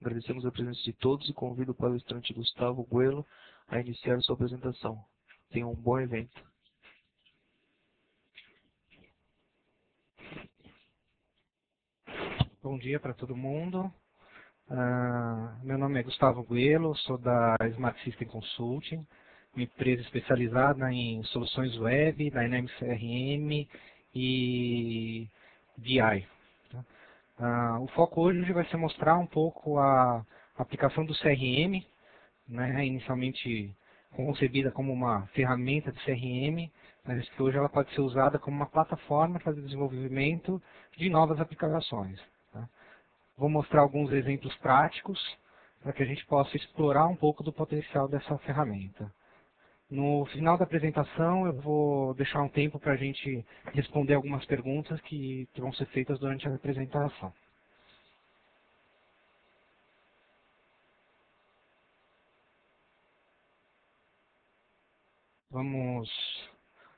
Agradecemos a presença de todos e convido o palestrante Gustavo Guelo a iniciar sua apresentação. Tenham um bom evento. Bom dia para todo mundo. Meu nome é Gustavo Guelo, sou da Smart System Consulting, uma empresa especializada em soluções web, Dynamics CRM e BI. O foco hoje vai ser mostrar um pouco a aplicação do CRM, né, inicialmente concebida como uma ferramenta de CRM, mas que hoje ela pode ser usada como uma plataforma para o desenvolvimento de novas aplicações. Tá? Vou mostrar alguns exemplos práticos para que a gente possa explorar um pouco do potencial dessa ferramenta. No final da apresentação, eu vou deixar um tempo para a gente responder algumas perguntas que vão ser feitas durante a apresentação. Vamos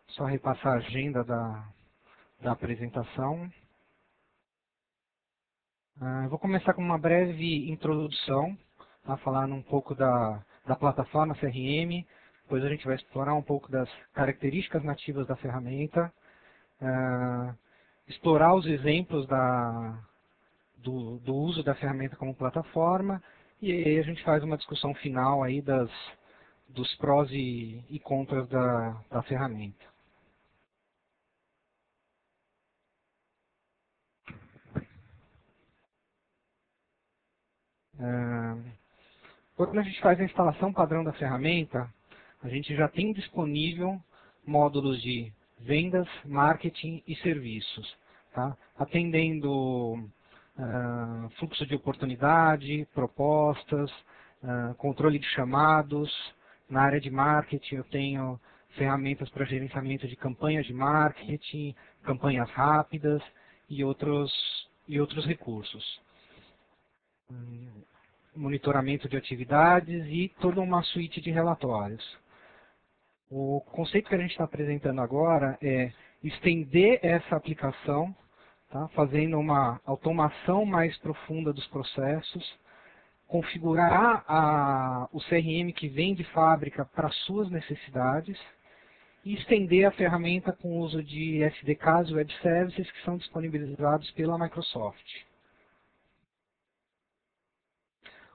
só repassar a agenda da apresentação. Eu vou começar com uma breve introdução, tá? Falando um pouco da plataforma CRM, depois a gente vai explorar um pouco das características nativas da ferramenta, explorar os exemplos do uso da ferramenta como plataforma, e aí a gente faz uma discussão final aí dos prós e contras da ferramenta. Quando a gente faz a instalação padrão da ferramenta, a gente já tem disponível módulos de vendas, marketing e serviços, tá? Atendendo fluxo de oportunidade, propostas, controle de chamados. Na área de marketing eu tenho ferramentas para gerenciamento de campanhas de marketing, campanhas rápidas e outros recursos. Monitoramento de atividades e toda uma suíte de relatórios. O conceito que a gente está apresentando agora é estender essa aplicação, tá? Fazendo uma automação mais profunda dos processos, configurar o CRM que vem de fábrica para suas necessidades e estender a ferramenta com o uso de SDKs e Web Services que são disponibilizados pela Microsoft.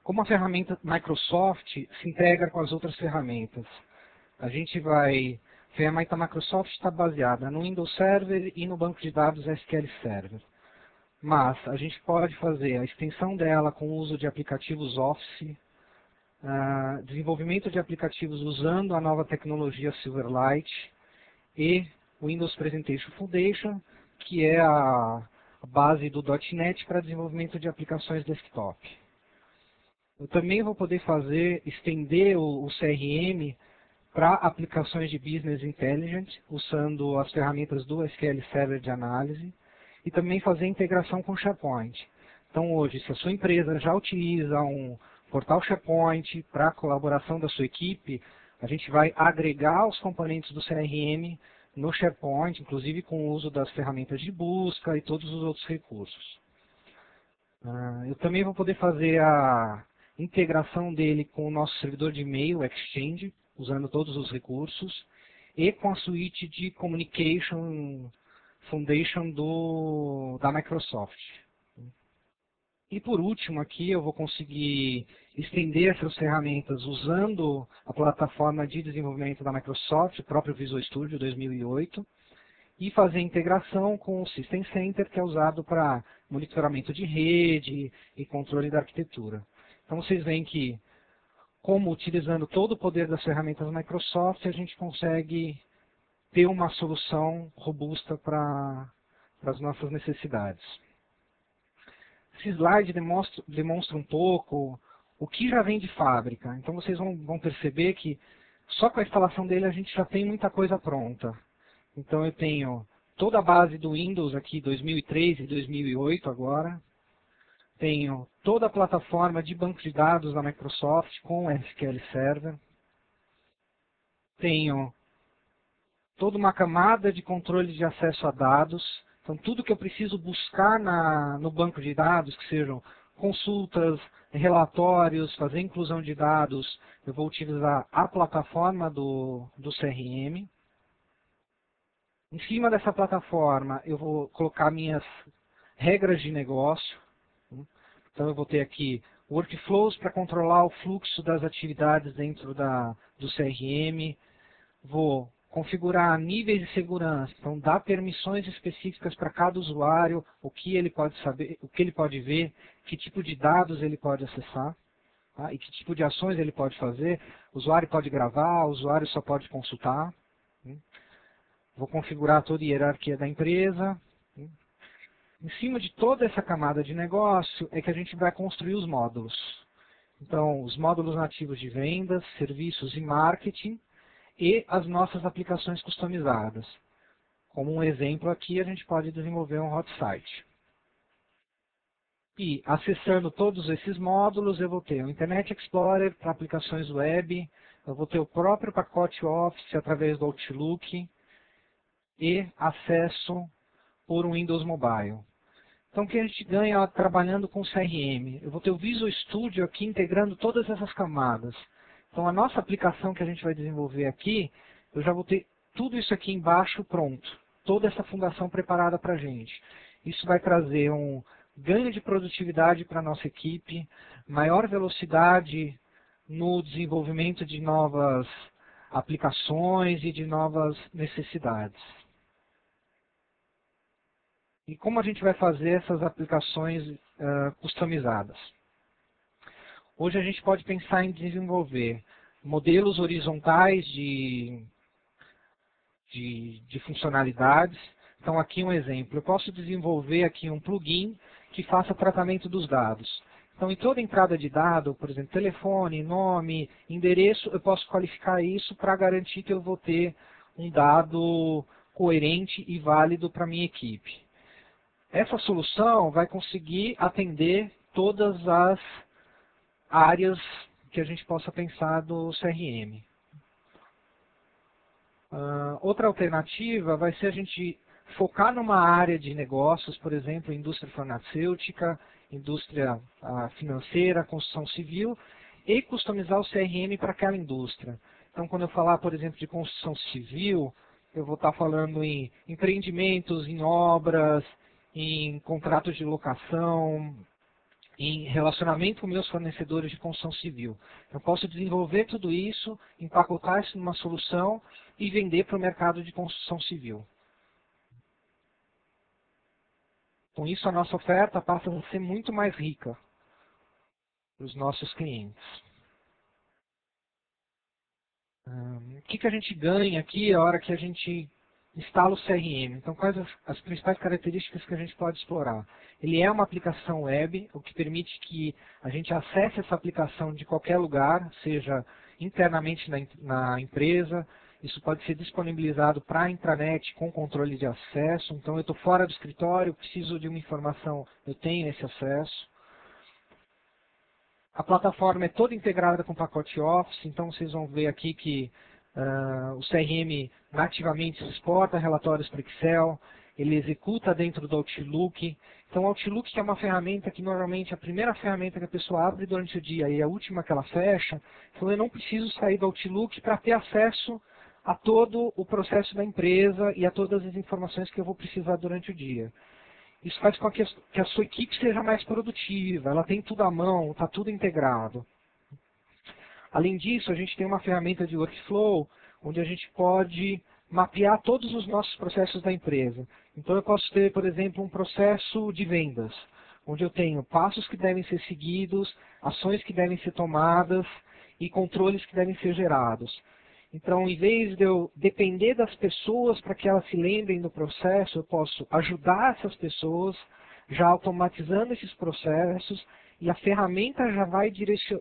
Como a ferramenta Microsoft se integra com as outras ferramentas? A ferramenta Microsoft está baseada no Windows Server e no banco de dados SQL Server. Mas a gente pode fazer a extensão dela com o uso de aplicativos Office, desenvolvimento de aplicativos usando a nova tecnologia Silverlight e o Windows Presentation Foundation, que é a base do .NET para desenvolvimento de aplicações desktop. Eu também vou poder estender o CRM para aplicações de Business Intelligence, usando as ferramentas do SQL Server de análise, e também fazer integração com SharePoint. Então hoje, se a sua empresa já utiliza um portal SharePoint para a colaboração da sua equipe, a gente vai agregar os componentes do CRM no SharePoint, inclusive com o uso das ferramentas de busca e todos os outros recursos. Eu também vou poder fazer a integração dele com o nosso servidor de e-mail, Exchange, usando todos os recursos, e com a suíte de Communication Foundation da Microsoft. E por último aqui eu vou conseguir estender essas ferramentas usando a plataforma de desenvolvimento da Microsoft, o próprio Visual Studio 2008, e fazer integração com o System Center, que é usado para monitoramento de rede e controle da arquitetura. Então vocês veem que, como utilizando todo o poder das ferramentas da Microsoft, a gente consegue ter uma solução robusta para as nossas necessidades. Esse slide demonstra um pouco o que já vem de fábrica. Então vocês vão perceber que só com a instalação dele a gente já tem muita coisa pronta. Então eu tenho toda a base do Windows aqui, 2003 e 2008 agora. Tenho toda a plataforma de banco de dados da Microsoft com SQL Server. Tenho toda uma camada de controle de acesso a dados. Então tudo que eu preciso buscar no banco de dados, que sejam consultas, relatórios, fazer inclusão de dados, eu vou utilizar a plataforma do CRM. Em cima dessa plataforma, eu vou colocar minhas regras de negócio. Então, eu vou ter aqui workflows para controlar o fluxo das atividades dentro do CRM. Vou configurar níveis de segurança, então dar permissões específicas para cada usuário, o que ele pode saber, o que ele pode ver, que tipo de dados ele pode acessar, tá? E que tipo de ações ele pode fazer. O usuário pode gravar, o usuário só pode consultar. Vou configurar toda a hierarquia da empresa. Em cima de toda essa camada de negócio é que a gente vai construir os módulos. Então, os módulos nativos de vendas, serviços e marketing, e as nossas aplicações customizadas. Como um exemplo aqui, a gente pode desenvolver um hot site. E, acessando todos esses módulos, eu vou ter o Internet Explorer para aplicações web, eu vou ter o próprio pacote Office através do Outlook e acesso por um Windows Mobile. Então, o que a gente ganha trabalhando com CRM? Eu vou ter o Visual Studio aqui integrando todas essas camadas. Então, a nossa aplicação que a gente vai desenvolver aqui, eu já vou ter tudo isso aqui embaixo pronto. Toda essa fundação preparada para a gente. Isso vai trazer um ganho de produtividade para a nossa equipe, maior velocidade no desenvolvimento de novas aplicações e de novas necessidades. E como a gente vai fazer essas aplicações customizadas? Hoje a gente pode pensar em desenvolver modelos horizontais de funcionalidades. Então aqui um exemplo, eu posso desenvolver aqui um plugin que faça tratamento dos dados. Então em toda entrada de dado, por exemplo, telefone, nome, endereço, eu posso qualificar isso para garantir que eu vou ter um dado coerente e válido para a minha equipe. Essa solução vai conseguir atender todas as áreas que a gente possa pensar do CRM. Outra alternativa vai ser a gente focar numa área de negócios, por exemplo, indústria farmacêutica, indústria financeira, construção civil, e customizar o CRM para aquela indústria. Então, quando eu falar, por exemplo, de construção civil, eu vou estar falando em empreendimentos, em obras, em contratos de locação, em relacionamento com meus fornecedores de construção civil. Eu posso desenvolver tudo isso, empacotar isso numa solução e vender para o mercado de construção civil. Com isso, a nossa oferta passa a ser muito mais rica para os nossos clientes. O que a gente ganha aqui a hora que a gente instala o CRM? Então, quais as principais características que a gente pode explorar? Ele é uma aplicação web, o que permite que a gente acesse essa aplicação de qualquer lugar, seja internamente na empresa. Isso pode ser disponibilizado para a intranet com controle de acesso. Então, eu estou fora do escritório, preciso de uma informação, eu tenho esse acesso. A plataforma é toda integrada com o pacote Office, então vocês vão ver aqui que o CRM nativamente exporta relatórios para Excel, ele executa dentro do Outlook. Então o Outlook, que é uma ferramenta que normalmente é a primeira ferramenta que a pessoa abre durante o dia e a última que ela fecha, então eu não preciso sair do Outlook para ter acesso a todo o processo da empresa e a todas as informações que eu vou precisar durante o dia. Isso faz com que a sua equipe seja mais produtiva, ela tem tudo à mão, está tudo integrado. Além disso, a gente tem uma ferramenta de workflow, onde a gente pode mapear todos os nossos processos da empresa. Então eu posso ter, por exemplo, um processo de vendas, onde eu tenho passos que devem ser seguidos, ações que devem ser tomadas e controles que devem ser gerados. Então, em vez de eu depender das pessoas para que elas se lembrem do processo, eu posso ajudar essas pessoas, já automatizando esses processos, e a ferramenta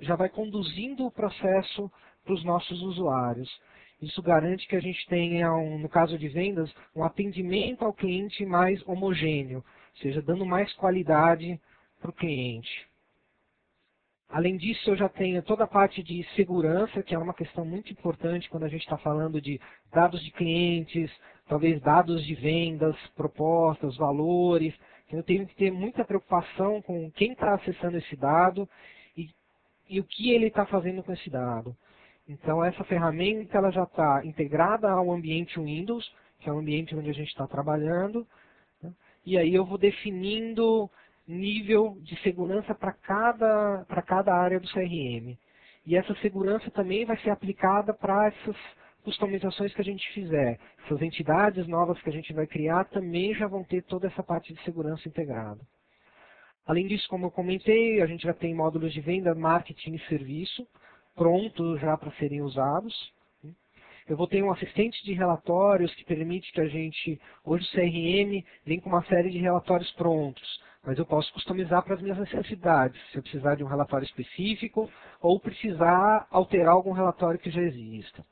já vai conduzindo o processo para os nossos usuários. Isso garante que a gente tenha, no caso de vendas, um atendimento ao cliente mais homogêneo, ou seja, dando mais qualidade para o cliente. Além disso, eu já tenho toda a parte de segurança, que é uma questão muito importante quando a gente está falando de dados de clientes, talvez dados de vendas, propostas, valores. Eu tenho que ter muita preocupação com quem está acessando esse dado e o que ele está fazendo com esse dado. Então, essa ferramenta ela já está integrada ao ambiente Windows, que é o ambiente onde a gente está trabalhando, né? E aí eu vou definindo nível de segurança para cada área do CRM. E essa segurança também vai ser aplicada para essas customizações que a gente fizer. Essas entidades novas que a gente vai criar também já vão ter toda essa parte de segurança integrada. Além disso, como eu comentei, a gente já tem módulos de venda, marketing e serviço prontos já para serem usados. Eu vou ter um assistente de relatórios que permite que a gente, hoje o CRM vem com uma série de relatórios prontos, mas eu posso customizar para as minhas necessidades, se eu precisar de um relatório específico ou precisar alterar algum relatório que já exista.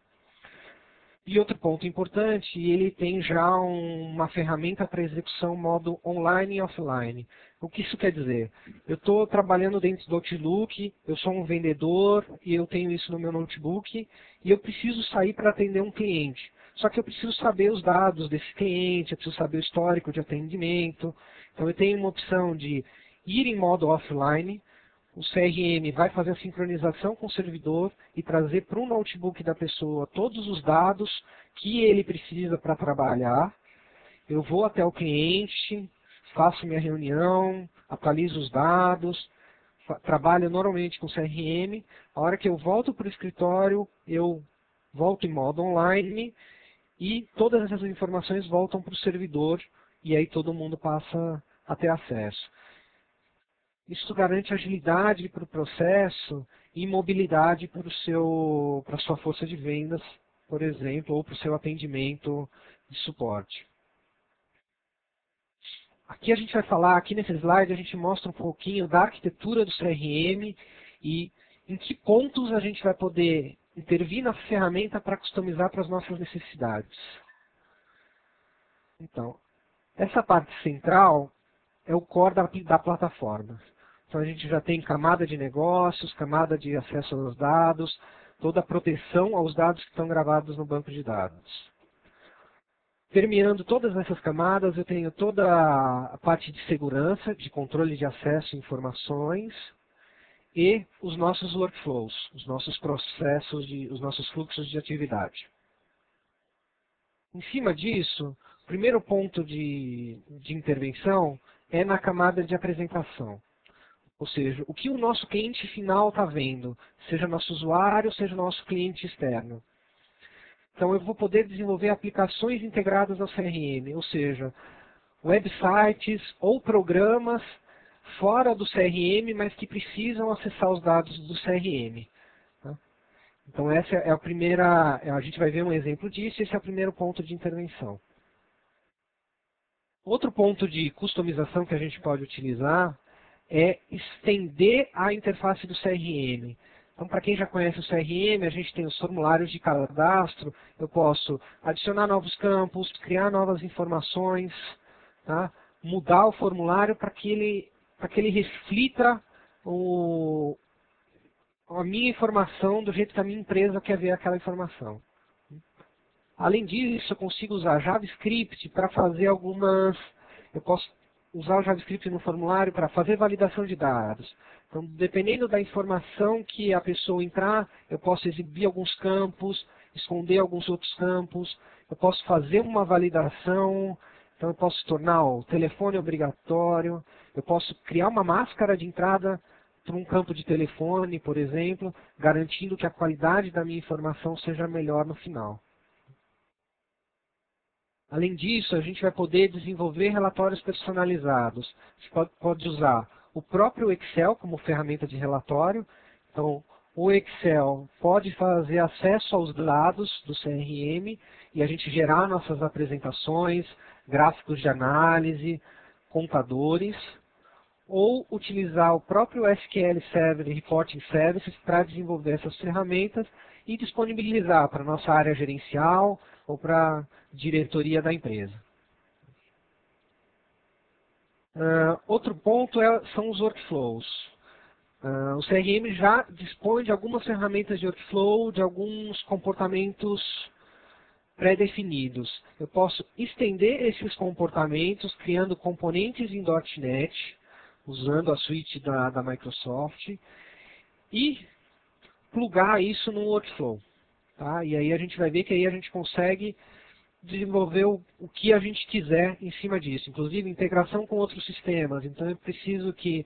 E outro ponto importante, ele tem já uma ferramenta para execução modo online e offline. O que isso quer dizer? Eu estou trabalhando dentro do Outlook, eu sou um vendedor e eu tenho isso no meu notebook e eu preciso sair para atender um cliente. Só que eu preciso saber os dados desse cliente, eu preciso saber o histórico de atendimento. Então eu tenho uma opção de ir em modo offline. O CRM vai fazer a sincronização com o servidor e trazer para o notebook da pessoa todos os dados que ele precisa para trabalhar. Eu vou até o cliente, faço minha reunião, atualizo os dados, trabalho normalmente com o CRM. A hora que eu volto para o escritório, eu volto em modo online e todas essas informações voltam para o servidor e aí todo mundo passa a ter acesso. Isso garante agilidade para o processo e mobilidade para a sua força de vendas, por exemplo, ou para o seu atendimento de suporte. Aqui a gente vai falar, aqui nesse slide, a gente mostra um pouquinho da arquitetura do CRM e em que pontos a gente vai poder intervir na ferramenta para customizar para as nossas necessidades. Então, essa parte central é o core da plataforma. Então a gente já tem camada de negócios, camada de acesso aos dados, toda a proteção aos dados que estão gravados no banco de dados. Permeando todas essas camadas, eu tenho toda a parte de segurança, de controle de acesso a informações e os nossos workflows, os nossos processos, os nossos fluxos de atividade. Em cima disso, o primeiro ponto de intervenção é na camada de apresentação. Ou seja, o que o nosso cliente final está vendo, seja nosso usuário, seja nosso cliente externo. Então eu vou poder desenvolver aplicações integradas ao CRM, ou seja, websites ou programas fora do CRM, mas que precisam acessar os dados do CRM. Tá? Então essa é a primeira, a gente vai ver um exemplo disso, esse é o primeiro ponto de intervenção. Outro ponto de customização que a gente pode utilizar é estender a interface do CRM. Então, para quem já conhece o CRM, a gente tem os formulários de cadastro, eu posso adicionar novos campos, criar novas informações, tá? Mudar o formulário para que ele reflita a minha informação do jeito que a minha empresa quer ver aquela informação. Além disso, eu consigo usar JavaScript para fazer eu posso usar o JavaScript no formulário para fazer validação de dados. Então, dependendo da informação que a pessoa entrar, eu posso exibir alguns campos, esconder alguns outros campos, eu posso fazer uma validação, então eu posso tornar o telefone obrigatório, eu posso criar uma máscara de entrada para um campo de telefone, por exemplo, garantindo que a qualidade da minha informação seja melhor no final. Além disso, a gente vai poder desenvolver relatórios personalizados. Você pode usar o próprio Excel como ferramenta de relatório. Então, o Excel pode fazer acesso aos dados do CRM e a gente gerar nossas apresentações, gráficos de análise, contadores, ou utilizar o próprio SQL Server e Reporting Services para desenvolver essas ferramentas e disponibilizar para a nossa área gerencial ou para a diretoria da empresa. Outro ponto são os workflows. O CRM já dispõe de algumas ferramentas de workflow, de alguns comportamentos pré-definidos. Eu posso estender esses comportamentos criando componentes em .NET, usando a suite da Microsoft, e plugar isso no workflow. Tá? E aí a gente vai ver que aí a gente consegue desenvolver o que a gente quiser em cima disso, inclusive integração com outros sistemas. Então eu preciso que,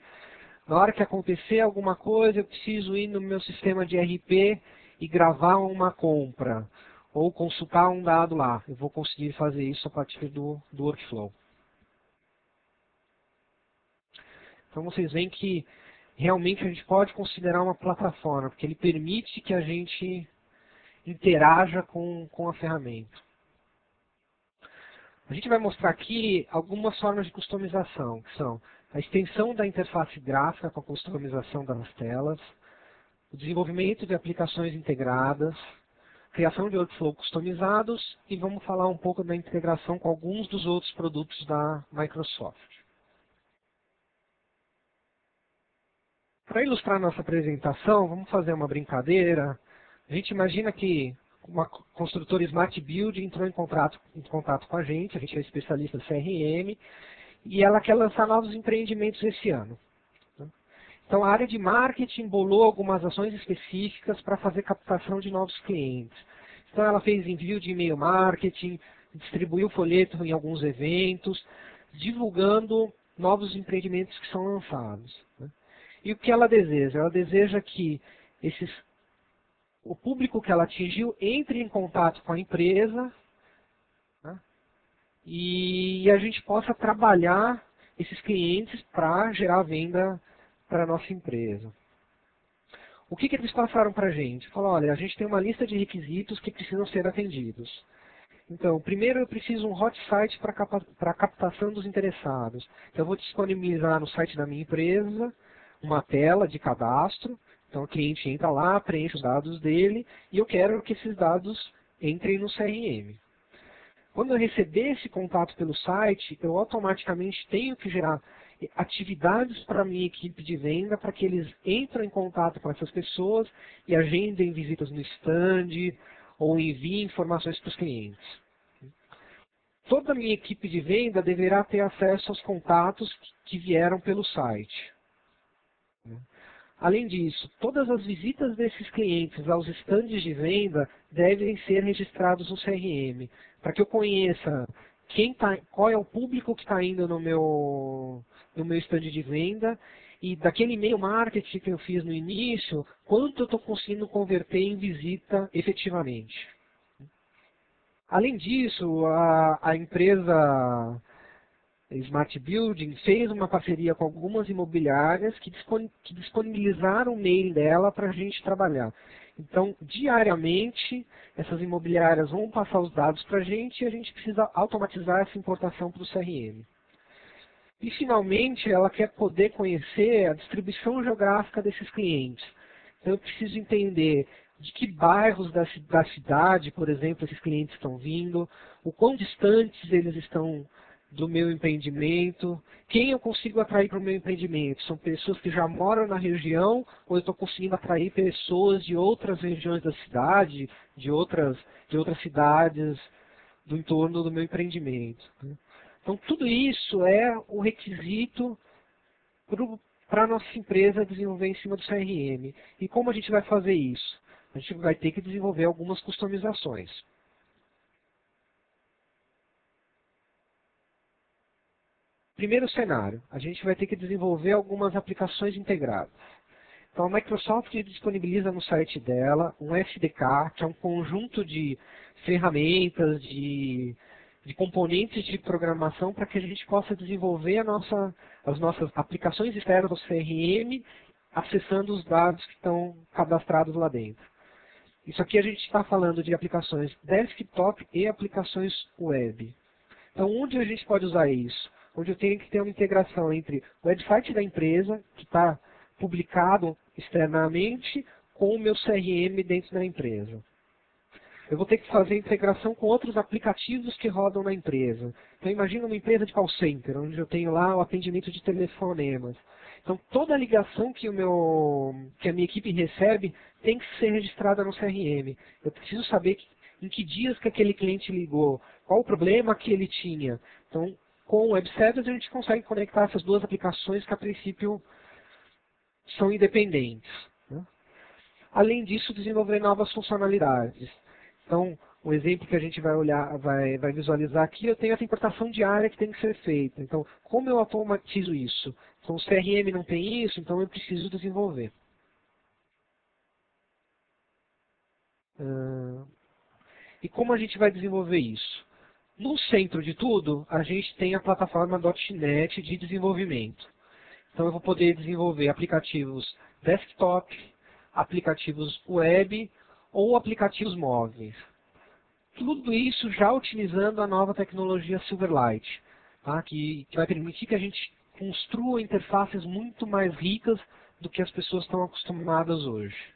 na hora que acontecer alguma coisa, eu preciso ir no meu sistema de RP e gravar uma compra, ou consultar um dado lá. Eu vou conseguir fazer isso a partir do workflow. Então vocês veem que realmente a gente pode considerar uma plataforma, porque ele permite que a gente interaja com a ferramenta. A gente vai mostrar aqui algumas formas de customização, que são a extensão da interface gráfica com a customização das telas, o desenvolvimento de aplicações integradas, criação de workflow customizados e vamos falar um pouco da integração com alguns dos outros produtos da Microsoft. Para ilustrar nossa apresentação, vamos fazer uma brincadeira. A gente imagina que uma construtora Smart Build entrou em contato com a gente é especialista de CRM, e ela quer lançar novos empreendimentos esse ano. Então a área de marketing bolou algumas ações específicas para fazer captação de novos clientes. Então ela fez envio de e-mail marketing, distribuiu folheto em alguns eventos, divulgando novos empreendimentos que são lançados. E o que ela deseja? Ela deseja que o público que ela atingiu entre em contato com a empresa, né, e a gente possa trabalhar esses clientes para gerar venda para a nossa empresa. O que eles passaram para a gente? Falaram, olha, a gente tem uma lista de requisitos que precisam ser atendidos. Então, primeiro eu preciso um hot site para a captação dos interessados. Então, eu vou disponibilizar no site da minha empresa uma tela de cadastro. Então o cliente entra lá, preenche os dados dele e eu quero que esses dados entrem no CRM. Quando eu receber esse contato pelo site, eu automaticamente tenho que gerar atividades para a minha equipe de venda para que eles entrem em contato com essas pessoas e agendem visitas no stand ou enviem informações para os clientes. Toda a minha equipe de venda deverá ter acesso aos contatos que vieram pelo site. Além disso, todas as visitas desses clientes aos estandes de venda devem ser registrados no CRM, para que eu conheça qual é o público que está indo no meu stand de venda e daquele e-mail marketing que eu fiz no início, quanto eu estou conseguindo converter em visita efetivamente. Além disso, a empresa Smart Building fez uma parceria com algumas imobiliárias que disponibilizaram o mail dela para a gente trabalhar. Então, diariamente, essas imobiliárias vão passar os dados para a gente e a gente precisa automatizar essa importação para o CRM. E, finalmente, ela quer poder conhecer a distribuição geográfica desses clientes. Então, eu preciso entender de que bairros da cidade, por exemplo, esses clientes estão vindo, o quão distantes eles estão do meu empreendimento, quem eu consigo atrair para o meu empreendimento? São pessoas que já moram na região ou eu estou conseguindo atrair pessoas de outras regiões da cidade, de outras cidades do entorno do meu empreendimento? Então tudo isso é o requisito para a nossa empresa desenvolver em cima do CRM. E como a gente vai fazer isso? A gente vai ter que desenvolver algumas customizações. Primeiro cenário, a gente vai ter que desenvolver algumas aplicações integradas. Então a Microsoft disponibiliza no site dela um SDK, que é um conjunto de ferramentas, de componentes de programação para que a gente possa desenvolver as nossas aplicações externas do CRM, acessando os dados que estão cadastrados lá dentro. Isso aqui a gente está falando de aplicações desktop e aplicações web. Então onde a gente pode usar isso? Onde eu tenho que ter uma integração entre o website da empresa, que está publicado externamente, com o meu CRM dentro da empresa. Eu vou ter que fazer integração com outros aplicativos que rodam na empresa. Então imagina uma empresa de call center, onde eu tenho lá o atendimento de telefonemas. Então toda a ligação que a minha equipe recebe tem que ser registrada no CRM. Eu preciso saber em que dias que aquele cliente ligou, qual o problema que ele tinha. Então, com o Web Service a gente consegue conectar essas duas aplicações que a princípio são independentes, né? Além disso, desenvolver novas funcionalidades. Então, o exemplo que a gente vai olhar, vai visualizar aqui, eu tenho essa importação diária que tem que ser feita. Então, como eu automatizo isso? Então, o CRM não tem isso, então eu preciso desenvolver. E como a gente vai desenvolver isso? No centro de tudo, a gente tem a plataforma .NET de desenvolvimento. Então eu vou poder desenvolver aplicativos desktop, aplicativos web ou aplicativos móveis. Tudo isso já utilizando a nova tecnologia Silverlight, tá? que vai permitir que a gente construa interfaces muito mais ricas do que as pessoas estão acostumadas hoje.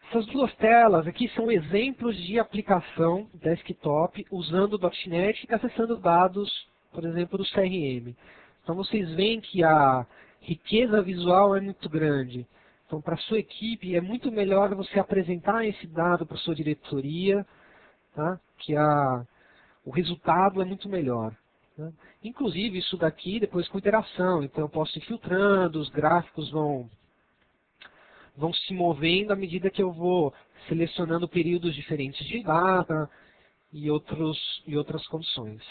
Essas duas telas aqui são exemplos de aplicação desktop usando o .NET e acessando dados, por exemplo, do CRM. Então vocês veem que a riqueza visual é muito grande. Então para a sua equipe é muito melhor você apresentar esse dado para a sua diretoria, tá? Que o resultado é muito melhor, né? Inclusive isso daqui depois com interação, então eu posso ir filtrando, os gráficos vão se movendo à medida que eu vou selecionando períodos diferentes de data e outras condições.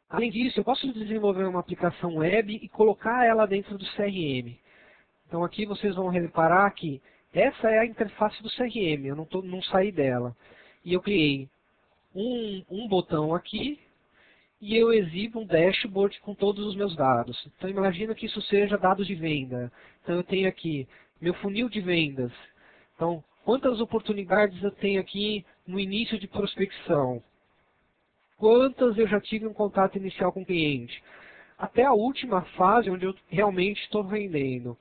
Além disso, eu posso desenvolver uma aplicação web e colocar ela dentro do CRM. Então aqui vocês vão reparar que essa é a interface do CRM, eu não saí dela. E eu criei um botão aqui, e eu exibo um dashboard com todos os meus dados. Então imagina que isso seja dados de venda. Então eu tenho aqui meu funil de vendas. Então, quantas oportunidades eu tenho aqui no início de prospecção? Quantas eu já tive um contato inicial com o cliente? Até a última fase onde eu realmente estou vendendo.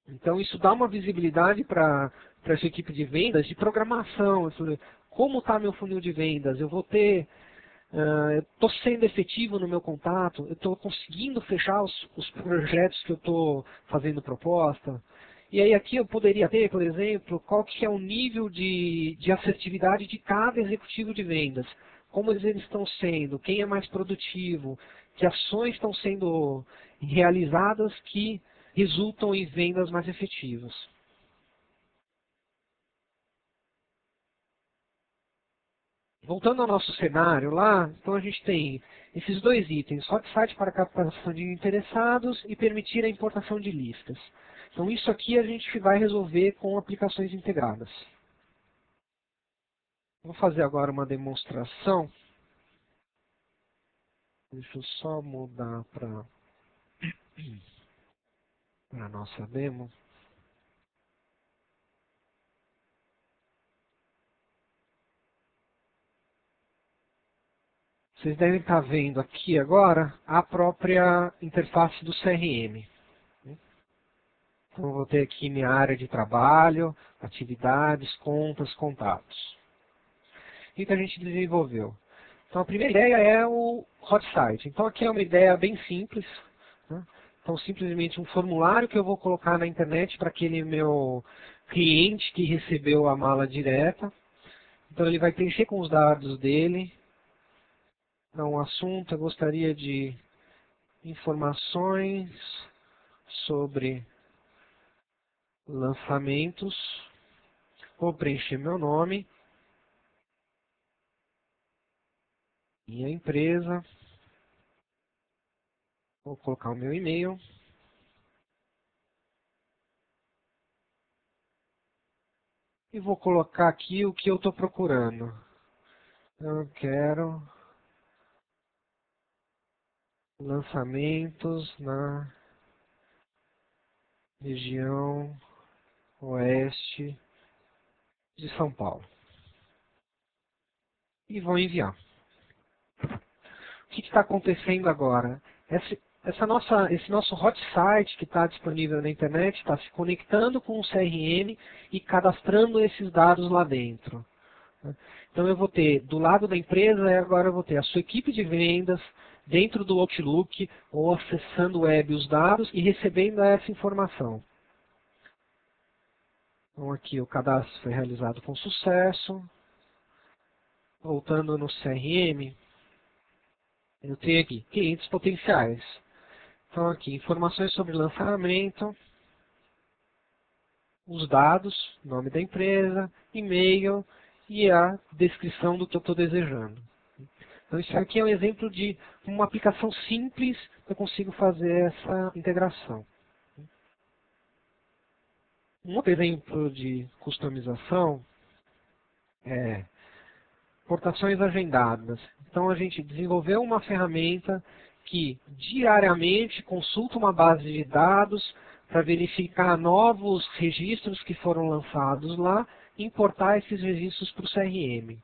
Então isso dá uma visibilidade para essa equipe de vendas, de programação. Como está meu funil de vendas? Eu vou ter... eu estou sendo efetivo no meu contato, eu estou conseguindo fechar os projetos que eu estou fazendo proposta. E aí aqui eu poderia ter, por exemplo, qual que é o nível de assertividade de cada executivo de vendas. Como eles estão sendo, quem é mais produtivo, que ações estão sendo realizadas que resultam em vendas mais efetivas. Voltando ao nosso cenário lá, então a gente tem esses dois itens, hot site para captação de interessados e permitir a importação de listas. Então isso aqui a gente vai resolver com aplicações integradas. Vou fazer agora uma demonstração. Deixa eu só mudar para a nossa demo. Vocês devem estar vendo aqui agora a própria interface do CRM. Então, eu vou ter aqui minha área de trabalho, atividades, contas, contatos. O que a gente desenvolveu? Então, a primeira ideia é o hot site. Então, aqui é uma ideia bem simples, né? Então, simplesmente um formulário que eu vou colocar na internet para aquele meu cliente que recebeu a mala direta. Então, ele vai preencher com os dados dele. Então, assunto, eu gostaria de informações sobre lançamentos. Vou preencher meu nome, minha empresa, vou colocar o meu e-mail. E vou colocar aqui o que eu estou procurando. Eu quero lançamentos na região oeste de São Paulo. E vou enviar. O que está acontecendo agora? Esse nosso hot site que está disponível na internet está se conectando com o CRM e cadastrando esses dados lá dentro. Então eu vou ter, do lado da empresa, agora eu vou ter a sua equipe de vendas dentro do Outlook ou acessando o web os dados e recebendo essa informação. Então aqui o cadastro foi realizado com sucesso. Voltando no CRM, eu tenho aqui clientes potenciais. Então aqui, informações sobre lançamento, os dados, nome da empresa, e-mail e a descrição do que eu estou desejando. Então isso aqui é um exemplo de uma aplicação simples que eu consigo fazer essa integração. Um outro exemplo de customização é portações agendadas. Então a gente desenvolveu uma ferramenta que diariamente consulta uma base de dados para verificar novos registros que foram lançados lá e importar esses registros para o CRM.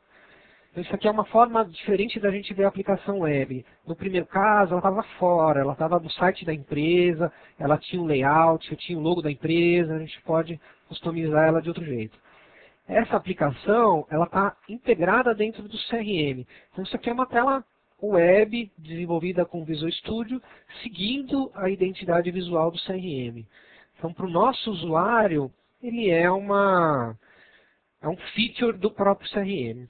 Então, isso aqui é uma forma diferente da gente ver a aplicação web. No primeiro caso, ela estava fora, ela estava no site da empresa, ela tinha um layout, eu tinha o logo da empresa, a gente pode customizar ela de outro jeito. Essa aplicação, ela está integrada dentro do CRM. Então, isso aqui é uma tela web desenvolvida com Visual Studio, seguindo a identidade visual do CRM. Então, para o nosso usuário, ele é um feature do próprio CRM.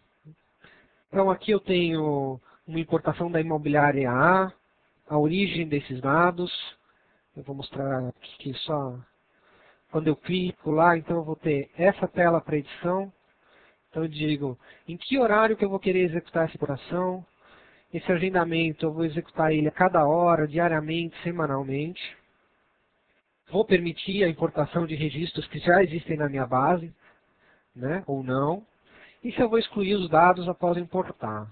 Então, aqui eu tenho uma importação da imobiliária a origem desses dados. Eu vou mostrar aqui só quando eu clico lá, então eu vou ter essa tela para edição. Então eu digo em que horário que eu vou querer executar essa importação. Esse agendamento eu vou executar ele a cada hora, diariamente, semanalmente. Vou permitir a importação de registros que já existem na minha base, né, ou não. E se eu vou excluir os dados após importar.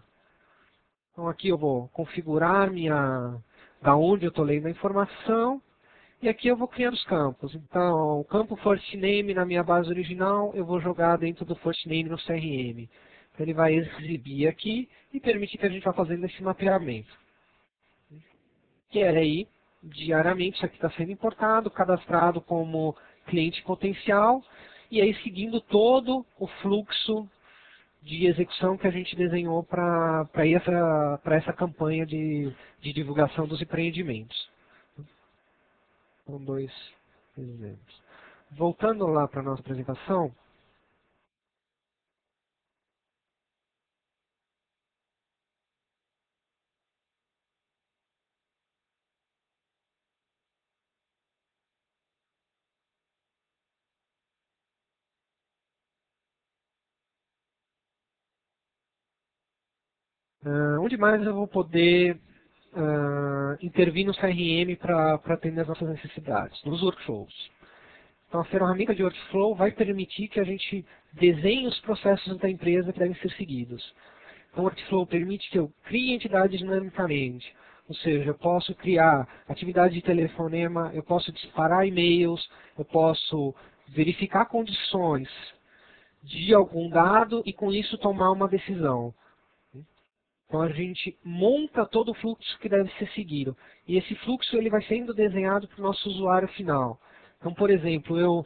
Então aqui eu vou configurar da onde eu estou lendo a informação. E aqui eu vou criar os campos. Então, o campo First Name na minha base original, eu vou jogar dentro do First Name no CRM. Então, ele vai exibir aqui e permitir que a gente vá fazendo esse mapeamento. Que é aí, diariamente, isso aqui está sendo importado, cadastrado como cliente potencial, e aí seguindo todo o fluxo de execução que a gente desenhou para essa campanha de divulgação dos empreendimentos. São dois exemplos. Voltando lá para a nossa apresentação, onde mais eu vou poder intervir no CRM para atender as nossas necessidades? Nos workflows. Então, a ferramenta de workflow vai permitir que a gente desenhe os processos da empresa que devem ser seguidos. Então, o workflow permite que eu crie entidades dinamicamente. Ou seja, eu posso criar atividade de telefonema, eu posso disparar e-mails, eu posso verificar condições de algum dado e com isso tomar uma decisão. Então a gente monta todo o fluxo que deve ser seguido. E esse fluxo ele vai sendo desenhado para o nosso usuário final. Então, por exemplo, eu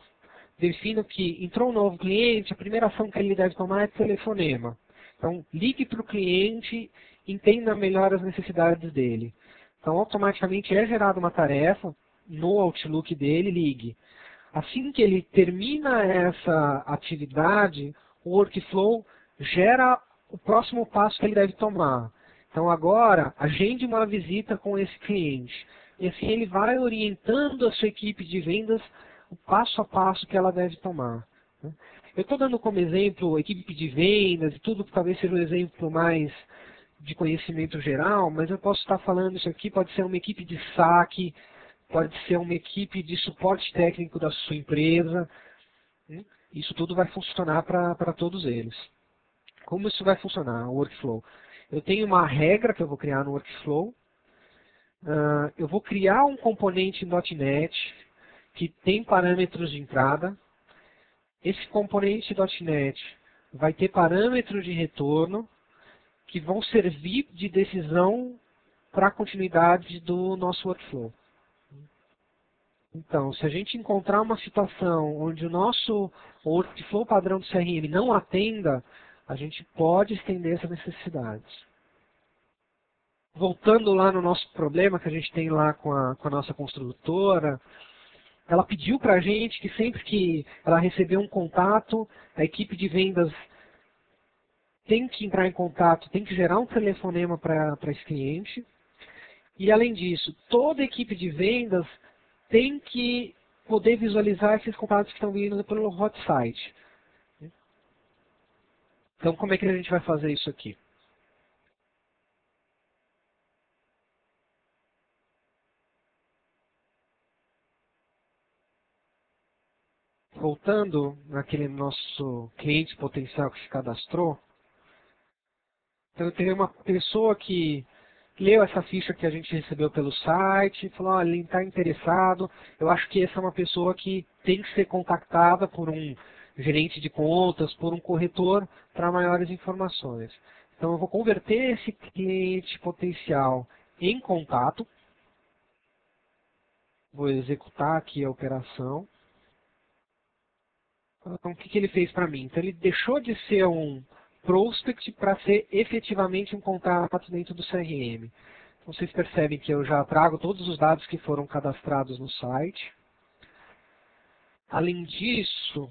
defino que entrou um novo cliente, a primeira ação que ele deve tomar é telefonema. Então, ligue para o cliente, entenda melhor as necessidades dele. Então, automaticamente é gerada uma tarefa no Outlook dele, ligue. Assim que ele termina essa atividade, o workflow gera o próximo passo que ele deve tomar. Então, agora, agende uma visita com esse cliente. E assim ele vai orientando a sua equipe de vendas o passo a passo que ela deve tomar. Eu estou dando como exemplo a equipe de vendas e tudo que talvez seja um exemplo mais de conhecimento geral, mas eu posso estar falando isso aqui, pode ser uma equipe de saque, pode ser uma equipe de suporte técnico da sua empresa. Isso tudo vai funcionar para todos eles. Como isso vai funcionar, o workflow? Eu tenho uma regra que eu vou criar no workflow. Eu vou criar um componente em .NET que tem parâmetros de entrada. Esse componente .NET vai ter parâmetros de retorno que vão servir de decisão para a continuidade do nosso workflow. Então, se a gente encontrar uma situação onde o nosso workflow padrão do CRM não atenda, a gente pode estender essas necessidades. Voltando lá no nosso problema que a gente tem lá com a nossa construtora, ela pediu para a gente que sempre que ela receber um contato, a equipe de vendas tem que entrar em contato, tem que gerar um telefonema para esse cliente. E além disso, toda equipe de vendas tem que poder visualizar esses contatos que estão vindo pelo hot site. Então, como é que a gente vai fazer isso aqui? Voltando naquele nosso cliente potencial que se cadastrou, então eu tenho uma pessoa que leu essa ficha que a gente recebeu pelo site, falou, olha, ele está interessado, eu acho que essa é uma pessoa que tem que ser contactada por um gerente de contas, por um corretor, para maiores informações. Então eu vou converter esse cliente potencial em contato, vou executar aqui a operação. Então o que ele fez para mim? Então ele deixou de ser um prospect para ser efetivamente um contato dentro do CRM. Então, vocês percebem que eu já trago todos os dados que foram cadastrados no site. Além disso,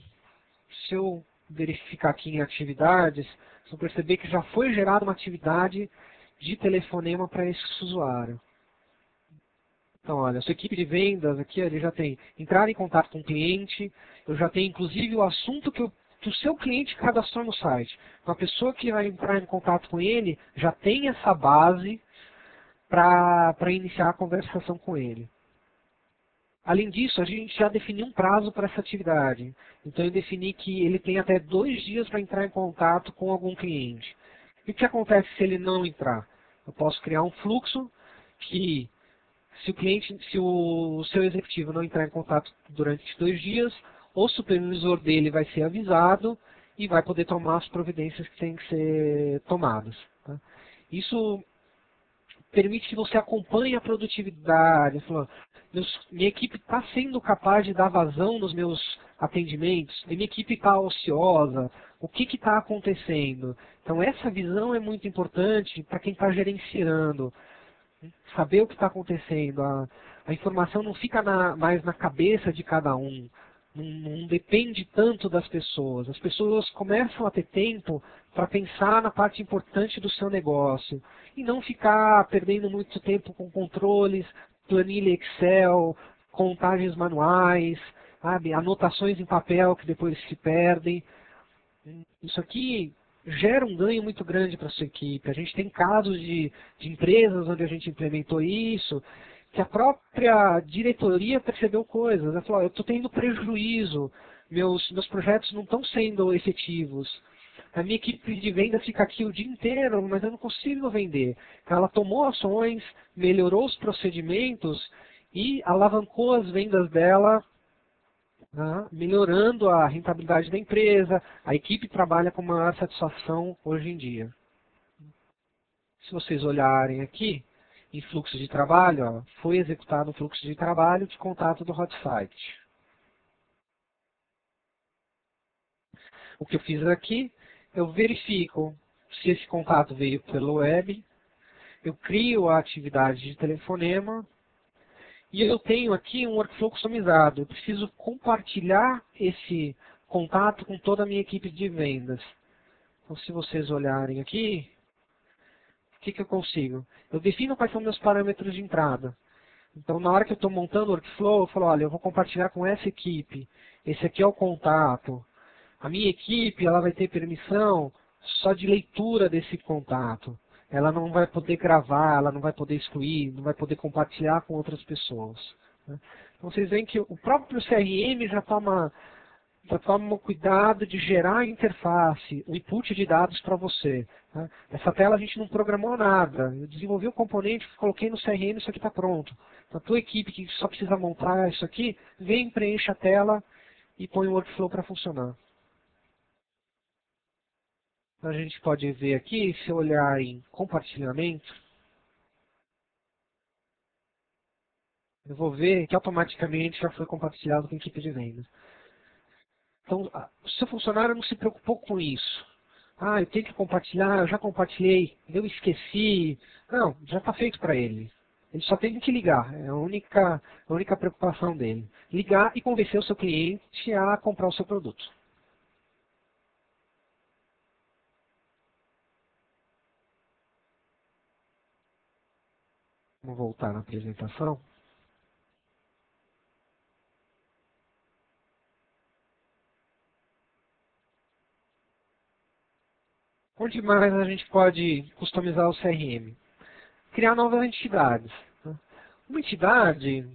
se eu verificar aqui em atividades, vocês vão perceber que já foi gerada uma atividade de telefonema para esse usuário. Então, olha, a sua equipe de vendas aqui, ele já tem entrar em contato com o cliente, eu já tenho inclusive o assunto que o seu cliente cadastrou no site. Então, a pessoa que vai entrar em contato com ele já tem essa base para iniciar a conversação com ele. Além disso, a gente já definiu um prazo para essa atividade. Então, eu defini que ele tem até 2 dias para entrar em contato com algum cliente. E o que acontece se ele não entrar? Eu posso criar um fluxo que, se o seu executivo não entrar em contato durante 2 dias, o supervisor dele vai ser avisado e vai poder tomar as providências que têm que ser tomadas. Tá? Isso permite que você acompanhe a produtividade. Minha equipe está sendo capaz de dar vazão nos meus atendimentos, minha equipe está ociosa, o que está acontecendo? Então essa visão é muito importante para quem está gerenciando. Saber o que está acontecendo. A informação não fica mais na cabeça de cada um. Não depende tanto das pessoas. As pessoas começam a ter tempo para pensar na parte importante do seu negócio. E não ficar perdendo muito tempo com controles, planilha Excel, contagens manuais, sabe? Anotações em papel que depois se perdem. Isso aqui gera um ganho muito grande para a sua equipe. A gente tem casos de empresas onde a gente implementou isso, que a própria diretoria percebeu coisas. Ela falou, eu estou tendo prejuízo, meus projetos não estão sendo efetivos. A minha equipe de venda fica aqui o dia inteiro, mas eu não consigo vender. Então, ela tomou ações, melhorou os procedimentos e alavancou as vendas dela, melhorando a rentabilidade da empresa. A equipe trabalha com maior satisfação hoje em dia. Se vocês olharem aqui, em fluxo de trabalho, foi executado um fluxo de trabalho de contato do hot site. O que eu fiz aqui, eu verifico se esse contato veio pelo web, eu crio a atividade de telefonema e eu tenho aqui um workflow customizado. Eu preciso compartilhar esse contato com toda a minha equipe de vendas. Então, se vocês olharem aqui, o que eu consigo? Eu defino quais são meus parâmetros de entrada. Então, na hora que eu estou montando o workflow, eu falo, olha, eu vou compartilhar com essa equipe. Esse aqui é o contato. A minha equipe, ela vai ter permissão só de leitura desse contato. Ela não vai poder gravar, ela não vai poder excluir, não vai poder compartilhar com outras pessoas. Então, vocês veem que o próprio CRM já toma cuidado de gerar a interface, o input de dados para você. Tá? Essa tela a gente não programou nada. Eu desenvolvi o componente, coloquei no CRM, isso aqui está pronto. Então, a tua equipe que só precisa montar isso aqui, vem, preenche a tela e põe o workflow para funcionar. Então, a gente pode ver aqui, se eu olhar em compartilhamento, eu vou ver que automaticamente já foi compartilhado com a equipe de vendas. Então, o seu funcionário não se preocupou com isso. Eu tenho que compartilhar, eu já compartilhei, eu esqueci. Não, já está feito para ele. Ele só tem que ligar, é a única preocupação dele. Ligar e convencer o seu cliente a comprar o seu produto. Vamos voltar na apresentação. Onde mais a gente pode customizar o CRM? Criar novas entidades. Uma entidade,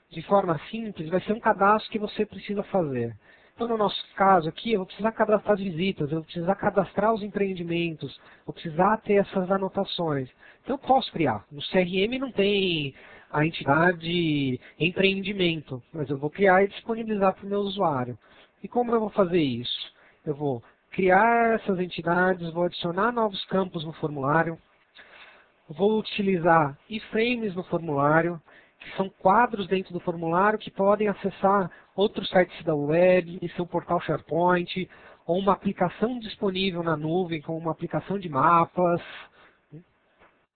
de forma simples, vai ser um cadastro que você precisa fazer. Então, no nosso caso aqui, eu vou precisar cadastrar as visitas, eu vou precisar cadastrar os empreendimentos, vou precisar ter essas anotações. Então, eu posso criar. No CRM não tem a entidade empreendimento, mas eu vou criar e disponibilizar para o meu usuário. E como eu vou fazer isso? Eu vou criar essas entidades, vou adicionar novos campos no formulário, vou utilizar iframes no formulário, que são quadros dentro do formulário que podem acessar outros sites da web, seu portal SharePoint, ou uma aplicação disponível na nuvem, como uma aplicação de mapas.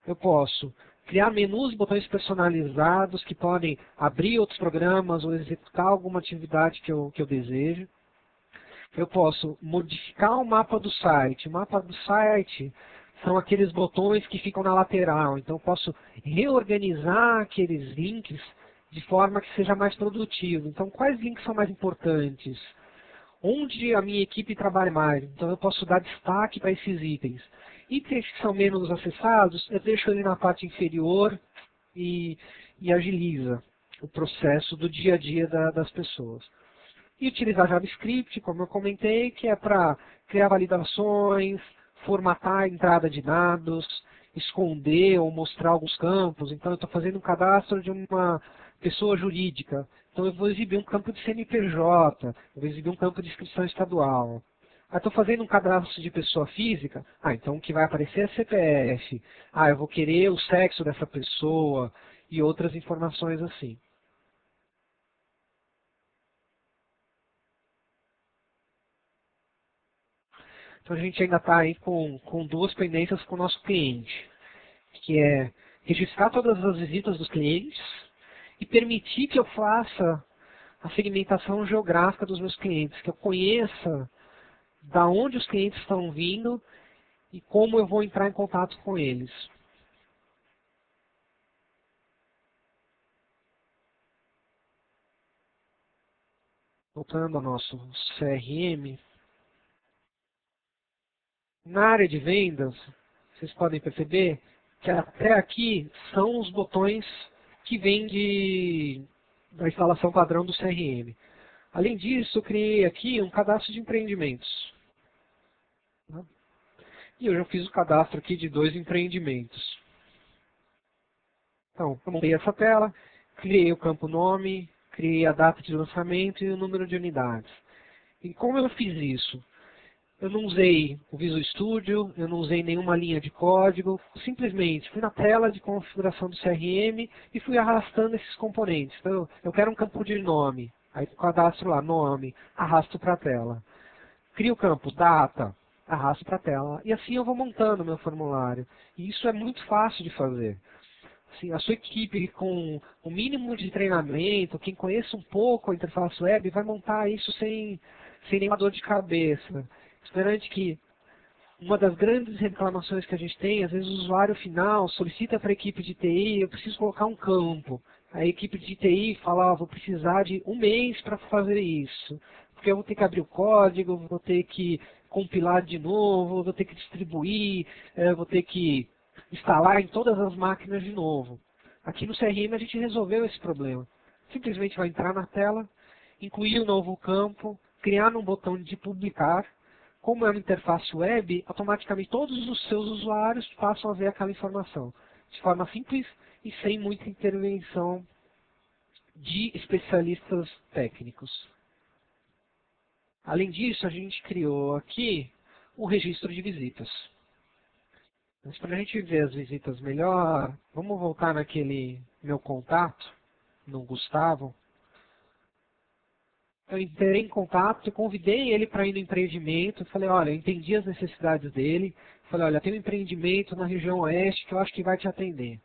Eu posso criar menus e botões personalizados que podem abrir outros programas ou executar alguma atividade que eu desejo. Eu posso modificar o mapa do site. O mapa do site são aqueles botões que ficam na lateral. Então eu posso reorganizar aqueles links de forma que seja mais produtivo. Então quais links são mais importantes? Onde a minha equipe trabalha mais? Então eu posso dar destaque para esses itens. Itens que são menos acessados, eu deixo ele na parte inferior e agiliza o processo do dia a dia das pessoas. E utilizar JavaScript, como eu comentei, que é para criar validações, formatar a entrada de dados, esconder ou mostrar alguns campos. Então eu estou fazendo um cadastro de uma pessoa jurídica. Então eu vou exibir um campo de CNPJ, eu vou exibir um campo de inscrição estadual. Estou fazendo um cadastro de pessoa física, então o que vai aparecer é CPF. Eu vou querer o sexo dessa pessoa e outras informações assim. Então a gente ainda está aí com duas pendências com o nosso cliente, que é registrar todas as visitas dos clientes e permitir que eu faça a segmentação geográfica dos meus clientes, que eu conheça da onde os clientes estão vindo e como eu vou entrar em contato com eles. Voltando ao nosso CRM, na área de vendas, vocês podem perceber que até aqui são os botões que vêm da instalação padrão do CRM. Além disso, eu criei aqui um cadastro de empreendimentos. E eu já fiz o cadastro aqui de 2 empreendimentos. Então, eu montei essa tela, criei o campo nome, criei a data de lançamento e o número de unidades. E como eu fiz isso? Eu não usei o Visual Studio, eu não usei nenhuma linha de código, simplesmente fui na tela de configuração do CRM e fui arrastando esses componentes. Então, eu quero um campo de nome, aí cadastro lá, nome, arrasto para a tela. Crio o campo, data, arrasto para a tela. E assim eu vou montando o meu formulário. E isso é muito fácil de fazer. Assim, a sua equipe com o mínimo de treinamento, quem conhece um pouco a interface web, vai montar isso sem nenhuma dor de cabeça. Esperante que uma das grandes reclamações que a gente tem, às vezes o usuário final solicita para a equipe de TI, eu preciso colocar um campo. A equipe de TI fala, vou precisar de 1 mês para fazer isso. Porque eu vou ter que abrir o código, vou ter que compilar de novo, vou ter que distribuir, vou ter que instalar em todas as máquinas de novo. Aqui no CRM a gente resolveu esse problema. Simplesmente vai entrar na tela, incluir um novo campo, criar um botão de publicar. Como é uma interface web, automaticamente todos os seus usuários passam a ver aquela informação. De forma simples e sem muita intervenção de especialistas técnicos. Além disso, a gente criou aqui o registro de visitas. Mas para a gente ver as visitas melhor, vamos voltar naquele meu contato, no Gustavo. Eu entrei em contato e convidei ele para ir no empreendimento. Falei, olha, eu entendi as necessidades dele. Falei, olha, tem um empreendimento na região oeste que eu acho que vai te atender.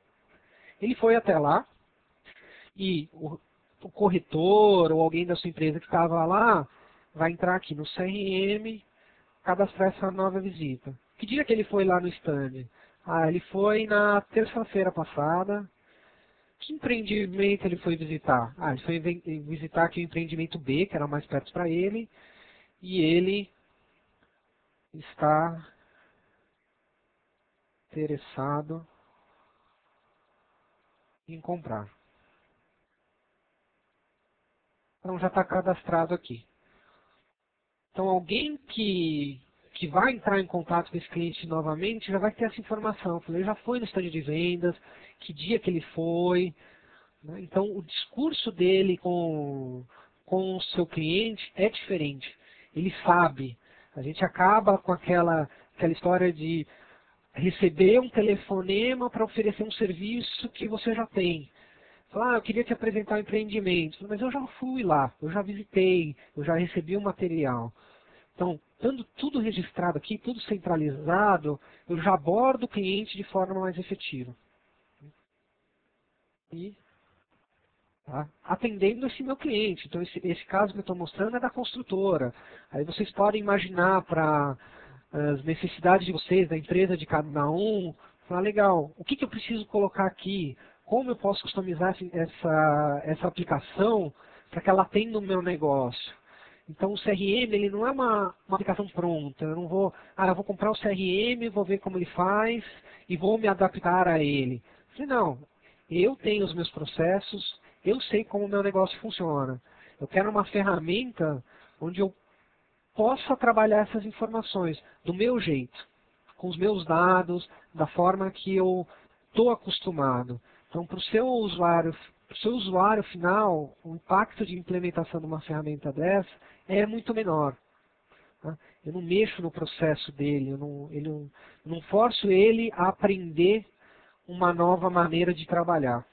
Ele foi até lá e o corretor ou alguém da sua empresa que estava lá vai entrar aqui no CRM, cadastrar essa nova visita. Que dia que ele foi lá no stand? Ah, ele foi na terça-feira passada. Que empreendimento ele foi visitar? Ah, ele foi visitar aqui o empreendimento B, que era mais perto para ele, e ele está interessado em comprar. Então já está cadastrado aqui. Então alguém que vai entrar em contato com esse cliente novamente já vai ter essa informação. Ele já foi no stand de vendas, que dia que ele foi. Né? Então o discurso dele com o seu cliente é diferente. Ele sabe. A gente acaba com aquela história de receber um telefonema para oferecer um serviço que você já tem. Falar, eu queria te apresentar um empreendimento, mas eu já fui lá, eu já visitei, eu já recebi o material. Então, estando tudo registrado aqui, tudo centralizado, eu já abordo o cliente de forma mais efetiva. E atendendo esse meu cliente. Então, esse caso que eu estou mostrando é da construtora. Aí vocês podem imaginar para as necessidades de vocês, da empresa de cada um, falar, legal, o que eu preciso colocar aqui? Como eu posso customizar essa aplicação para que ela atenda o meu negócio? Então o CRM ele não é uma aplicação pronta. Eu não vou, eu vou comprar o CRM, vou ver como ele faz e vou me adaptar a ele. Não, eu tenho os meus processos, eu sei como o meu negócio funciona. Eu quero uma ferramenta onde eu possa trabalhar essas informações do meu jeito, com os meus dados, da forma que eu estou acostumado. Então, para o seu usuário final, o impacto de implementação de uma ferramenta dessa é muito menor. Tá? Eu não mexo no processo dele, eu não forço ele a aprender uma nova maneira de trabalhar.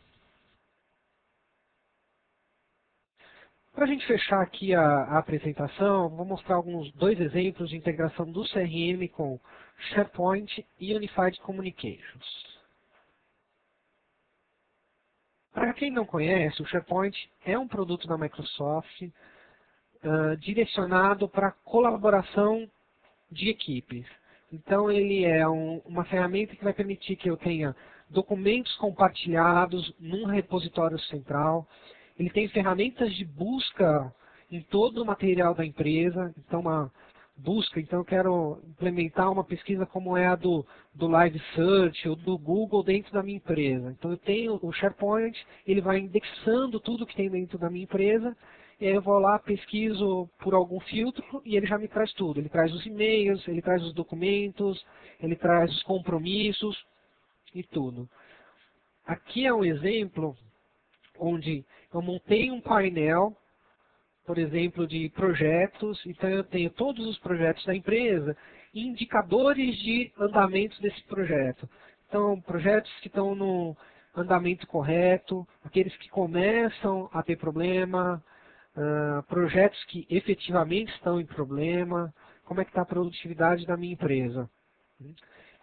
Para a gente fechar aqui a apresentação, vou mostrar dois exemplos de integração do CRM com SharePoint e Unified Communications. Para quem não conhece, o SharePoint é um produto da Microsoft direcionado para colaboração de equipes. Então ele é uma ferramenta que vai permitir que eu tenha documentos compartilhados num repositório central. Ele tem ferramentas de busca em todo o material da empresa. Então uma busca, então eu quero implementar uma pesquisa como é a do Live Search ou do Google dentro da minha empresa. Então eu tenho o SharePoint, ele vai indexando tudo que tem dentro da minha empresa, e aí eu vou lá, pesquiso por algum filtro e ele já me traz tudo. Ele traz os e-mails, ele traz os documentos, ele traz os compromissos e tudo. Aqui é um exemplo onde eu montei um painel, por exemplo, de projetos. Então eu tenho todos os projetos da empresa e indicadores de andamento desse projeto. Então, projetos que estão no andamento correto, aqueles que começam a ter problema, projetos que efetivamente estão em problema, como é que está a produtividade da minha empresa.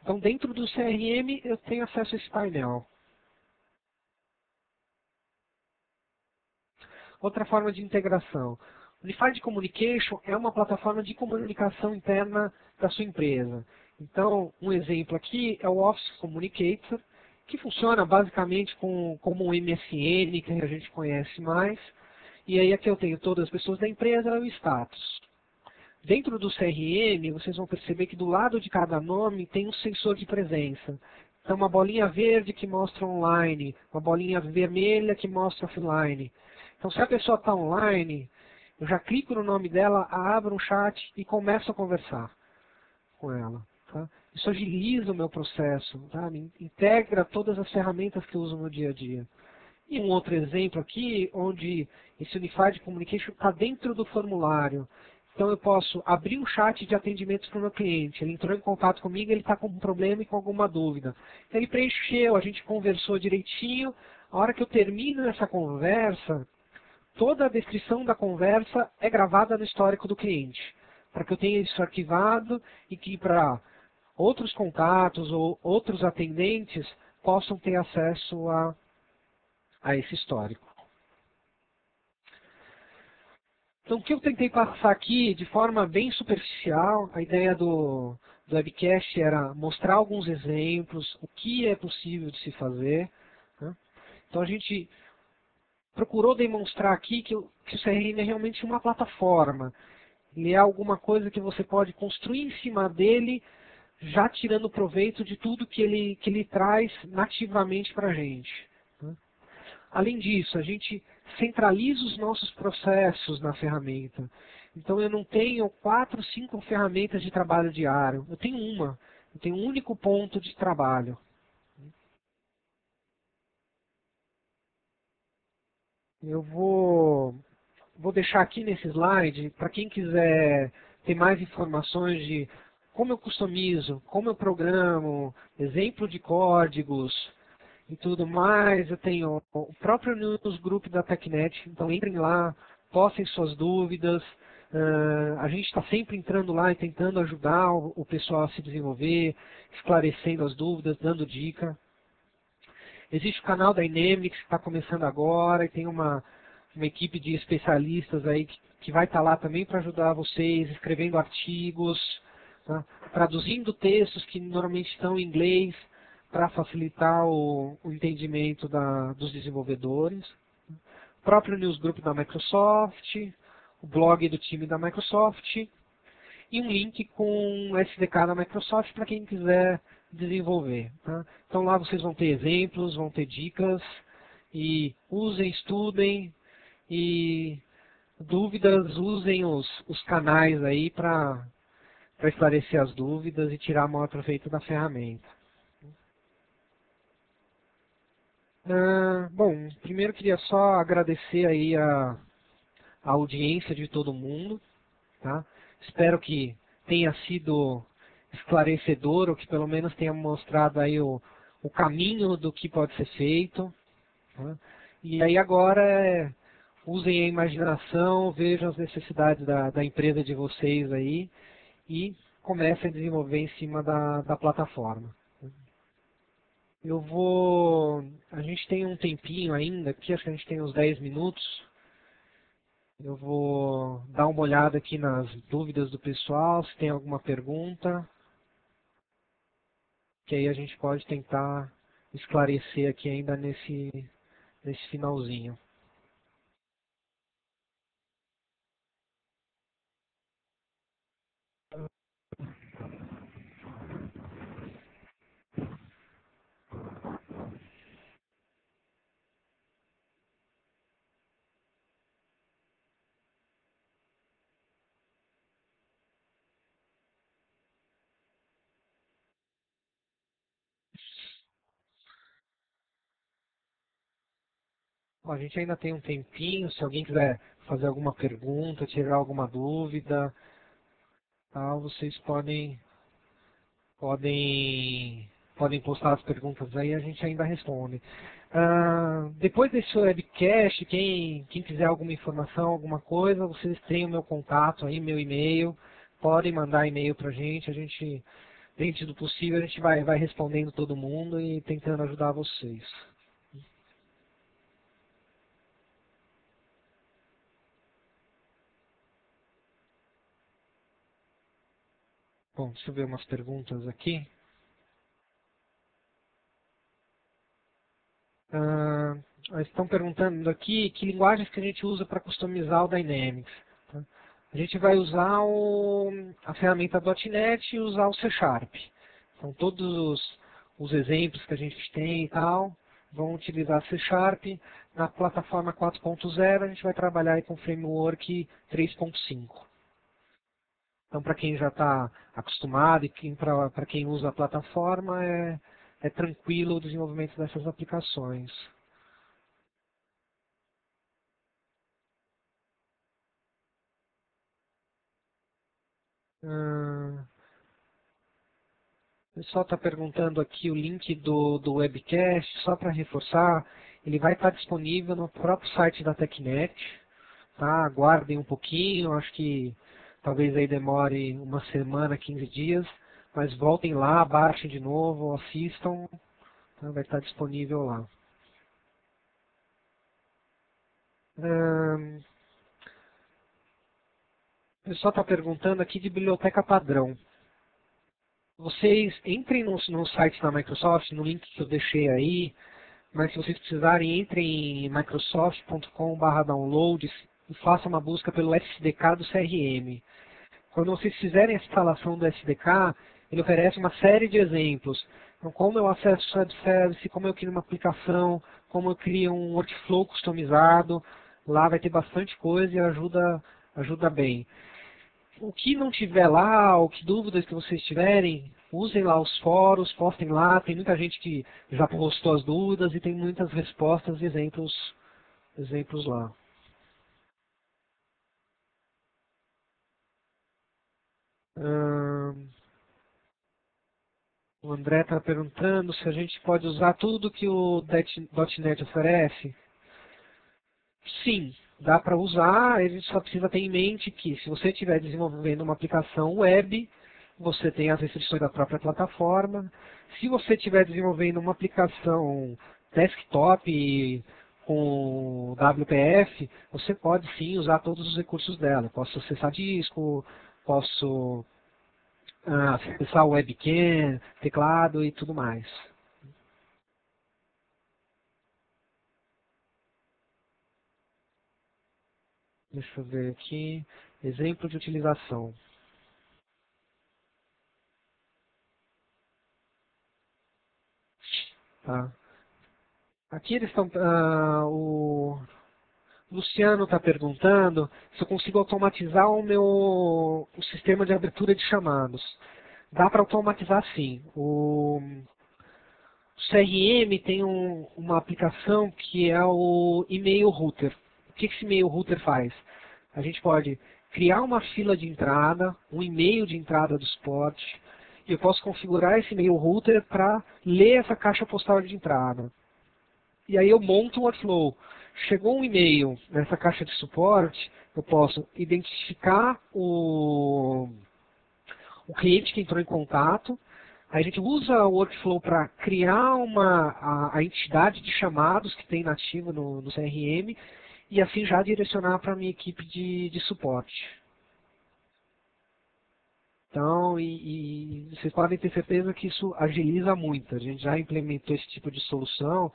Então, dentro do CRM, eu tenho acesso a esse painel. Outra forma de integração. Unified Communication é uma plataforma de comunicação interna da sua empresa. Então, um exemplo aqui é o Office Communicator, que funciona basicamente como um MSN, que a gente conhece mais. E aí aqui eu tenho todas as pessoas da empresa e o status. Dentro do CRM, vocês vão perceber que do lado de cada nome tem um sensor de presença. Então, uma bolinha verde que mostra online, uma bolinha vermelha que mostra offline. Então, se a pessoa está online, eu já clico no nome dela, abro um chat e começo a conversar com ela. Tá? Isso agiliza o meu processo, tá? Integra todas as ferramentas que eu uso no dia a dia. E um outro exemplo aqui, onde esse Unified Communication está dentro do formulário. Então eu posso abrir um chat de atendimento para o meu cliente. Ele entrou em contato comigo, ele está com um problema e com alguma dúvida. Então ele preencheu, a gente conversou direitinho. A hora que eu termino essa conversa, toda a descrição da conversa é gravada no histórico do cliente. Para que eu tenha isso arquivado e que para outros contatos ou outros atendentes possam ter acesso a a esse histórico. Então, o que eu tentei passar aqui, de forma bem superficial, a ideia do webcast era mostrar alguns exemplos, o que é possível de se fazer, né? Então, a gente procurou demonstrar aqui que o CRM é realmente uma plataforma. Ele é alguma coisa que você pode construir em cima dele, já tirando proveito de tudo que ele traz nativamente para a gente, né? Além disso, a gente centraliza os nossos processos na ferramenta. Então eu não tenho 4, 5 ferramentas de trabalho diário. Eu tenho uma. Eu tenho um único ponto de trabalho. Eu vou deixar aqui nesse slide, para quem quiser ter mais informações de como eu customizo, como eu programo, exemplo de códigos e tudo mais. Eu tenho o próprio newsgroup da TechNet, então entrem lá, postem suas dúvidas. A gente está sempre entrando lá e tentando ajudar o pessoal a se desenvolver, esclarecendo as dúvidas, dando dica. Existe o canal da Dynamics que está começando agora e tem uma equipe de especialistas aí que vai estar lá também para ajudar vocês, escrevendo artigos, tá? Traduzindo textos que normalmente estão em inglês para facilitar o entendimento dos desenvolvedores. O próprio newsgroup da Microsoft, o blog do time da Microsoft e um link com o SDK da Microsoft para quem quiser desenvolver, tá? Então lá vocês vão ter exemplos, vão ter dicas e usem, estudem e dúvidas, usem os canais aí para esclarecer as dúvidas e tirar maior proveito da ferramenta. Bom, primeiro queria só agradecer aí a audiência de todo mundo, tá? Espero que tenha sido esclarecedor, ou que pelo menos tenha mostrado aí o caminho do que pode ser feito, tá? E aí agora usem a imaginação, vejam as necessidades da empresa de vocês aí e comecem a desenvolver em cima da plataforma. A gente tem um tempinho ainda aqui, acho que a gente tem uns 10 minutos. Eu vou dar uma olhada aqui nas dúvidas do pessoal, se tem alguma pergunta, que aí a gente pode tentar esclarecer aqui ainda nesse finalzinho. Bom, a gente ainda tem um tempinho, se alguém quiser fazer alguma pergunta, tirar alguma dúvida, tal, vocês podem postar as perguntas aí, a gente ainda responde. Depois desse webcast, quem quiser alguma informação, alguma coisa, vocês têm o meu contato aí, meu e-mail, podem mandar e-mail para a gente, dentro do possível, a gente vai respondendo todo mundo e tentando ajudar vocês. Bom, deixa eu ver umas perguntas aqui. Estão perguntando aqui que linguagens que a gente usa para customizar o Dynamics. Tá? A gente vai usar a ferramenta .NET e usar o C Sharp. Então todos os exemplos que a gente tem e tal vão utilizar C Sharp. Na plataforma 4.0 a gente vai trabalhar aí com framework 3.5. Então para quem já está acostumado e para quem usa a plataforma é tranquilo o desenvolvimento dessas aplicações. O pessoal está perguntando aqui o link do webcast, só para reforçar, ele vai estar disponível no próprio site da TechNet, tá? Aguardem um pouquinho, acho que talvez aí demore uma semana, 15 dias, mas voltem lá, baixem de novo, assistam, tá? Vai estar disponível lá. Ahn, o pessoal está perguntando aqui de biblioteca padrão. Vocês entrem no site da Microsoft, no link que eu deixei aí, mas se vocês precisarem, entrem em microsoft.com/downloads e façam uma busca pelo SDK do CRM. Quando vocês fizerem a instalação do SDK, ele oferece uma série de exemplos. Então, como eu acesso o web service, como eu crio uma aplicação, como eu crio um workflow customizado. Lá vai ter bastante coisa e ajuda bem. O que não tiver lá, ou que dúvidas que vocês tiverem, usem lá os fóruns, postem lá. Tem muita gente que já postou as dúvidas e tem muitas respostas e exemplos lá. Ahn, O André está perguntando se a gente pode usar tudo que o .NET oferece. Sim, dá para usar, a gente só precisa ter em mente que se você estiver desenvolvendo uma aplicação web, você tem as restrições da própria plataforma. Se você estiver desenvolvendo uma aplicação desktop com WPF, você pode sim usar todos os recursos dela. Posso acessar disco, posso acessar o webcam, teclado e tudo mais. Deixa eu ver aqui. Exemplo de utilização. Tá? Aqui eles estão. O Luciano está perguntando se eu consigo automatizar o sistema de abertura de chamados. Dá para automatizar sim. O CRM tem uma aplicação que é o e-mail router. O que esse e-mail router faz? A gente pode criar uma fila de entrada, um e-mail de entrada do suporte, e eu posso configurar esse e-mail router para ler essa caixa postal de entrada. E aí eu monto um workflow. Chegou um e-mail nessa caixa de suporte, eu posso identificar o cliente que entrou em contato. Aí a gente usa o workflow para criar a entidade de chamados que tem nativo no CRM e assim já direcionar para a minha equipe de suporte. Então, e vocês podem ter certeza que isso agiliza muito. A gente já implementou esse tipo de solução.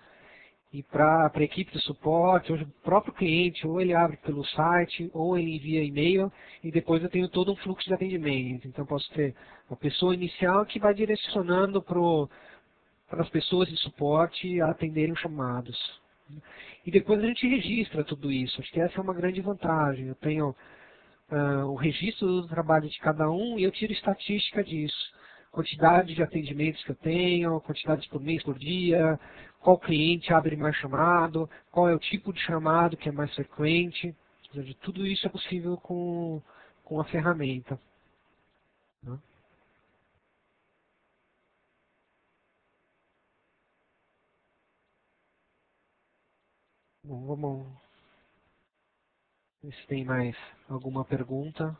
E para a equipe de suporte, hoje o próprio cliente, ou ele abre pelo site, ou ele envia e-mail, e depois eu tenho todo um fluxo de atendimento. Então posso ter uma pessoa inicial que vai direcionando para as pessoas de suporte a atenderem os chamados. E depois a gente registra tudo isso. Acho que essa é uma grande vantagem. Eu tenho o registro do trabalho de cada um e eu tiro estatística disso. Quantidade de atendimentos que eu tenho, quantidade por mês, por dia, qual cliente abre mais chamado, qual é o tipo de chamado que é mais frequente. Ou seja, tudo isso é possível com a ferramenta. Né? Bom, vamos ver se tem mais alguma pergunta.